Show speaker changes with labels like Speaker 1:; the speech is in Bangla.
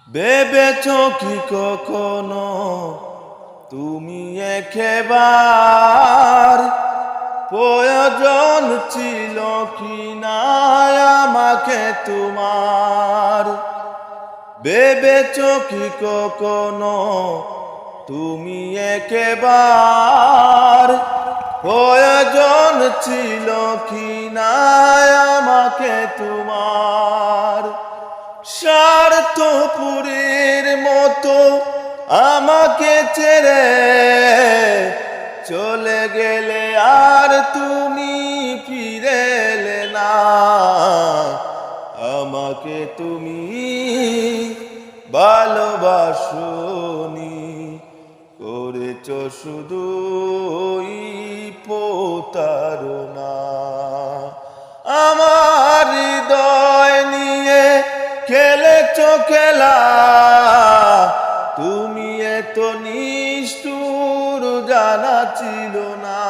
Speaker 1: ভেবেছো কি কখনো তুমি একবার প্রয়োজন ছিল কি না আমাকে তোমার? ভেবেছো কি কখনো তুমি একবার প্রয়োজন ছিল কি না আমাকে তোমার? স্বার্থপুরীর মতো আমাকে ছেড়ে চলে গেলে আর তুমি ফিরে এলে না। আমাকে তুমি ভালোবাসোনি, করেছো শুধুই প্রতারণা। আমার হৃদয় নিয়ে খেলেছো খেলা, তুমি এত নিষ্ঠুর জানা ছিল না।